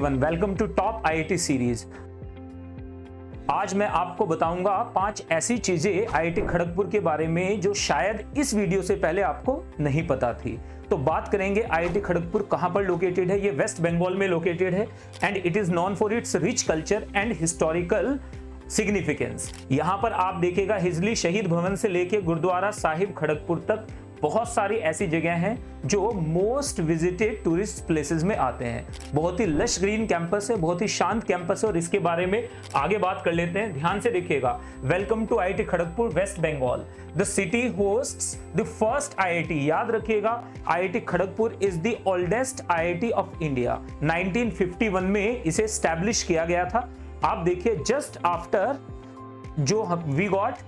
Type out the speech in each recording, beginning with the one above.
Everyone, welcome to top IIT series. आज मैं आपको बताऊंगा 5 ऐसी चीजें आईआईटी खड़गपुर के बारे में जो शायद इस वीडियो से पहले आपको नहीं पता थी। तो बात करेंगे आईआईटी खड़गपुर कहां पर लोकेटेड है। ये वेस्ट बंगाल में लोकेटेड है and it is known for its rich culture and historical significance. यहां पर आप देखिएगा हिजली शहीद भवन से लेके गुरुद्वारा साहिब खड़गपुर तक बहुत सारी ऐसी जगह हैं जो मोस्ट विजिटेड टूरिस्ट प्लेसेस में आते हैं। बहुत ही लश ग्रीन कैंपस है, बहुत ही शांत कैंपस है और इसके बारे में आगे बात कर लेते हैं। ध्यान से देखिएगा। Welcome to IIT Kharagpur west Bengal. The city hosts the first IIT. याद रखिएगा, IIT Kharagpur is the oldest IIT of India. 1951 में इसे एस्टैब्लिश किया गया था। आप देखिए जस्ट आफ्टर जो वी गॉट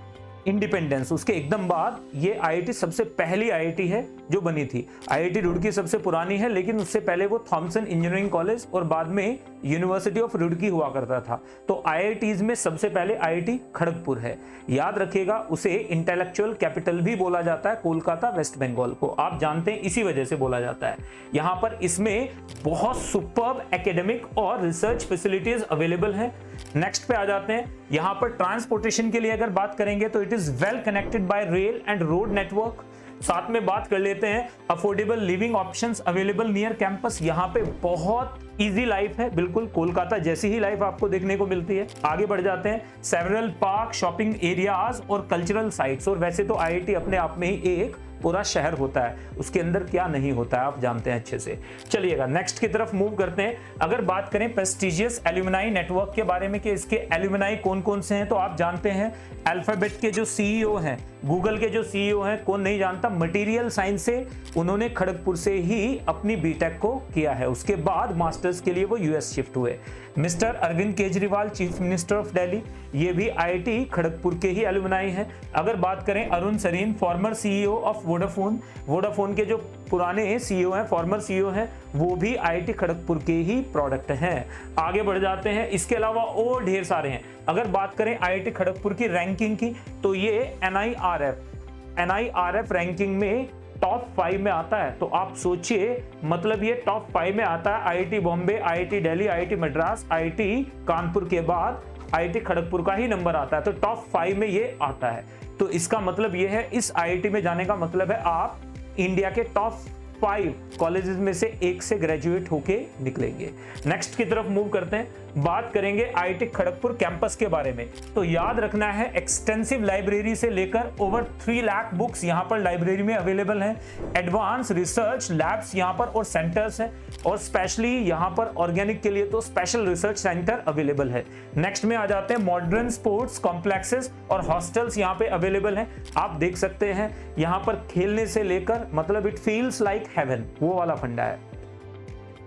इंडिपेंडेंस, उसके एकदम बाद ये आईआईटी सबसे पहली आईआईटी है जो बनी थी। आईआईटी रुड़की सबसे पुरानी है, लेकिन उससे पहले वो थॉमसन इंजीनियरिंग कॉलेज और बाद में यूनिवर्सिटी ऑफ रुड़की हुआ करता था। तो आईआईटीज में सबसे पहले आईआईटी खड़गपुर है। याद रखिएगा, उसे इंटेलेक्चुअल कैपिटल भी बोला जाता है कोलकाता वेस्ट बंगाल को। आप जानते हैं इसी वजह से बोला जाता है। यहाँ पर इसमें बहुत सुपर्ब एकेडमिक और रिसर्च फैसिलिटीज अवेलेबल हैं। नेक्स्ट पे आ जाते हैं। यहाँ पर ट्रांसपोर्टेशन के लिए अगर बात करेंगे तो it is well connected by rail and road network. साथ में बात कर लेते हैं affordable living options available near campus. यहाँ पे बहुत इजी लाइफ है, बिल्कुल कोलकाता जैसी ही लाइफ आपको देखने को मिलती है। आगे बढ़ जाते हैं। सेवरल पार्क, शॉपिंग एरियाज और कल्चरल साइट्स। और वैसे तो आईआईटी अपने आप में ही एक पूरा शहर होता है, उसके अंदर क्या नहीं होता है आप जानते हैं अच्छे से। चलिएगा नेक्स्ट की तरफ मूव करते हैं। अगर बात करें प्रेस्टिजियस एल्यूमिनाई नेटवर्क के बारे में कि इसके एल्यूमिनाई कौन कौन से हैं, तो आप जानते हैं अल्फाबेट के जो सीईओ हैं, गूगल के जो सीईओ हैं, कौन नहीं जानता, मटेरियल साइंस से उन्होंने खड़गपुर से ही अपनी बीटेक को किया है। उसके बाद मास्टर्स के लिए वो यूएस शिफ्ट हुए। Mister Arvind Kejriwal, chief minister of Delhi, ये भी आईआईटी खड़गपुर के ही एल्यूमिनाई हैं। अगर बात करें Arun Sarin, former CEO of Vodafone के जो पुराने सीईओ हैं, फॉर्मर सीईओ हैं, वो भी आईआईटी खड़गपुर के ही प्रोडक्ट हैं। आगे बढ़ जाते हैं। इसके अलावा और ढेर सारे हैं। अगर बात करें आईआईटी खड़गपुर की रैंकिंग की, तो ये एनआईआरएफ रैंकिंग में टॉप 5 में आता है। तो आप सोचिए, मतलब ये टॉप 5 में आता है। IIT Bombay, IIT Delhi, IIT Madras, IIT Kanpur के बाद आईआईटी खड़गपुर का ही नंबर आता है। तो टॉप 5 में ये आता है। तो इसका मतलब ये है, इस आईआईटी में जाने का मतलब है आप इंडिया के टॉप 5 कॉलेजेस में से एक से ग्रेजुएट होके निकलेंगे। नेक्स्ट की तरफ मूव करते हैं। बात करेंगे आईआईटी खड़गपुर कैंपस के बारे में। तो याद रखना है, एक्सटेंसिव लाइब्रेरी से लेकर ओवर 3 लाख बुक्स यहाँ पर लाइब्रेरी में अवेलेबल हैं। एडवांस रिसर्च लैब्स यहाँ पर और सेंटर्स हैं, और स्पेशली यहाँ पर ऑर्गेनिक के लिए तो स्पेशल रिसर्च सेंटर अवेलेबल है। नेक्स्ट में आ जाते हैं। मॉडर्न स्पोर्ट्स कॉम्प्लेक्सेस और हॉस्टल्स यहाँ पे अवेलेबल हैं। आप देख सकते हैं यहाँ पर खेलने से लेकर, मतलब इट फील्स लाइक हेवन, वो वाला फंडा है।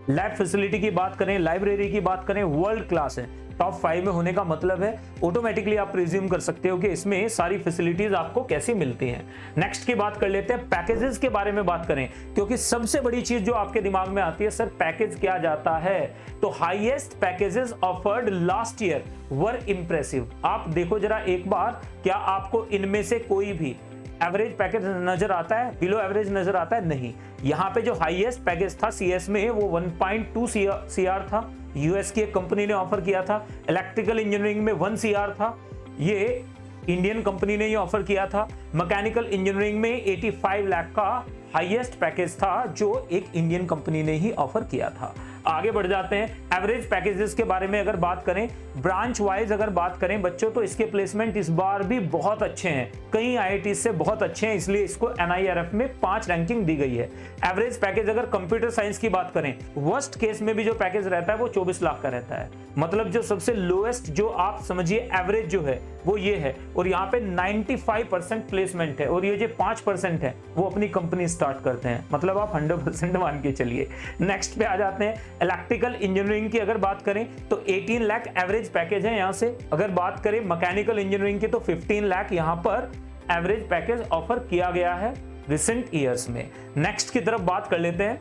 लैब फैसिलिटी की बात करें, लाइब्रेरी की बात करें, वर्ल्ड क्लास है। टॉप 5 में होने का मतलब है ऑटोमेटिकली आप प्रिज्यूम कर सकते हो कि इसमें सारी फैसिलिटीज आपको कैसी मिलती हैं। नेक्स्ट की बात कर लेते हैं। पैकेजेस के बारे में बात करें, क्योंकि सबसे बड़ी चीज जो आपके दिमाग में आती है, सर पैकेज क्या जाता है, तो highest packages offered last year वर इंप्रेसिव। आप देखो जरा एक बार, क्या आपको इनमें से कोई भी एवरेज पैकेज नजर आता है, बिलो एवरेज नजर आता है? नहीं। यहाँ पे जो हाईएस्ट पैकेज था सीएस में, वो 1.2 CR था। यूएस की एक कंपनी ने ऑफर किया था। इलेक्ट्रिकल इंजीनियरिंग में 1 CR था, ये इंडियन कंपनी ने ये ऑफर किया था। मैकेनिकल इंजीनियरिंग में 85 लाख का हाईएस्ट पैकेज था, जो एक इंडियन कंपनी ने ही ऑफर किया था। आगे बढ़ जाते हैं। एवरेज पैकेजेस के बारे में अगर बात करें, ब्रांच वाइज अगर बात करें बच्चों, तो इसके प्लेसमेंट इस बार भी बहुत अच्छे हैं, कई आईआईटी से बहुत अच्छे हैं, इसलिए इसको एनआईआरएफ में 5 रैंकिंग दी गई है। एवरेज पैकेज अगर कंप्यूटर साइंस की बात करें, वर्स्ट केस में भी जो पैकेज रहता है वो 24 लाख का रहता है। मतलब जो सबसे लोएस्ट, जो आप समझिए एवरेज जो है वो ये है, और यहाँ पे 95% प्लेसमेंट है, और ये जो 5% है वो अपनी कंपनी स्टार्ट करते हैं। मतलब आप 100% मान के चलिए। नेक्स्ट पे आ जाते हैं। इलेक्ट्रिकल इंजीनियरिंग की अगर बात करें तो 18 लाख एवरेज पैकेज है यहाँ से। अगर बात करें मैकेनिकल इंजीनियरिंग की तो 15 लाख यहाँ पर एवरेज पैकेज ऑफर किया गया है रिसेंट ईयर्स में। नेक्स्ट की तरफ बात कर लेते हैं।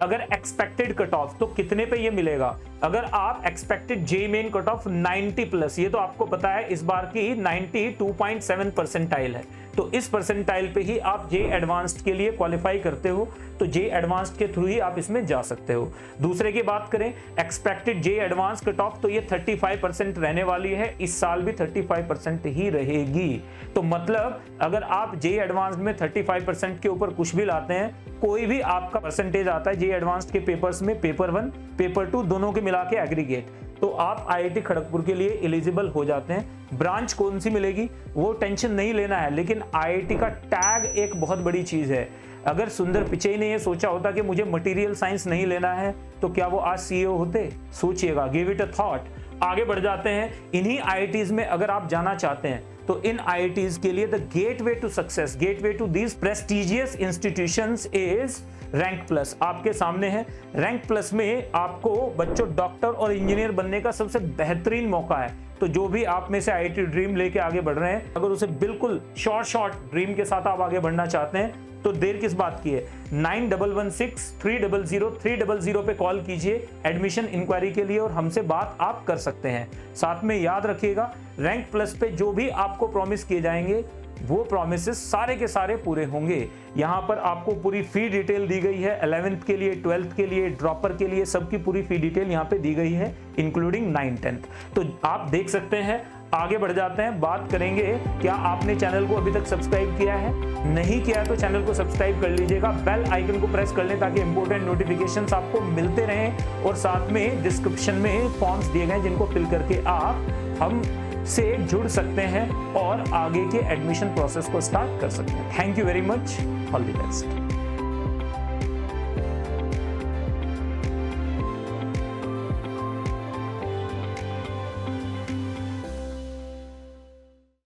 अगर एक्सपेक्टेड कट ऑफ, तो कितने पे ये मिलेगा, अगर आप एक्सपेक्टेड जे मेन कट ऑफ 90 प्लस, ये तो आपको पता है इस बार की 92.7 परसेंटाइल है, तो इस परसेंटाइल पे ही आप जे एडवांस्ड के लिए क्वालिफाई करते हो, तो जे एडवांस्ड के थ्रू ही आप इसमें जा सकते हो। दूसरे की बात करें एक्सपेक्टेड जे एडवांस कट ऑफ, तो ये 35% रहने वाली है, इस साल भी 35% ही रहेगी। तो मतलब अगर आप जे एडवांस्ड में 35% के ऊपर कुछ भी लाते हैं, कोई भी आपका परसेंटेज आता है जे एडवांस्ड के पेपर्स में, पेपर 1 पेपर 2 दोनों के मिला के एग्रीगेट, तो आप आईआईटी खड़गपुर के लिए एलिजिबल हो जाते हैं। ब्रांच कौन सी मिलेगी वो टेंशन नहीं लेना है, लेकिन आईआईटी का टैग एक बहुत बड़ी चीज है। अगर सुंदर पिचई ने ये सोचा होता कि मुझे मटेरियल साइंस नहीं लेना है, तो क्या वो आज सीईओ होते? सोचिएगा, गिव इट अ थॉट। आगे बढ़ जाते हैं। इन्हीं आईआईटीज में अगर आप जाना चाहते हैं तो इन आईआईटीज के लिए the gateway to success, gateway to these prestigious institutions is rank plus. आपके सामने है रैंक प्लस में आपको बच्चों डॉक्टर और इंजीनियर बनने का सबसे बेहतरीन मौका है। तो जो भी आप में से आईआईटी ड्रीम लेके आगे बढ़ रहे हैं, अगर उसे बिल्कुल शॉर्ट ड्रीम के साथ आप आगे बढ़ना चाहते हैं, तो देर किस बात की है। 9116-300-300 पे कॉल कीजिए एडमिशन इंक्वायरी के लिए और हमसे बात आप कर सकते हैं। साथ में याद रखिएगा, रैंक प्लस पे जो भी आपको प्रॉमिस किए जाएंगे वो प्रॉमिसेस सारे के सारे पूरे होंगे। यहाँ पर आपको पूरी फी डिटेल दी गई है, 11th के लिए, 12th के लिए, ड्रॉपर के लिए, सबकी पूरी फी डिटेल यहाँ पे दी गई है, इंक्लूडिंग 9-10th। तो आप देख सकते हैं। आगे बढ़ जाते हैं, बात करेंगे क्या आपने चैनल को अभी तक सब्सक्राइब किया है? नहीं किया है तो चैनल को सब्सक्राइब कर लीजिएगा, बेल आइकन को प्रेस कर लें ताकि इंपॉर्टेंट नोटिफिकेशंस आपको मिलते रहें। और साथ में डिस्क्रिप्शन में फॉर्म्स दिए गए जिनको फिल करके आप हम से जुड़ सकते हैं और आगे के एडमिशन प्रोसेस को स्टार्ट कर सकते हैं। Thank you very much, all the best.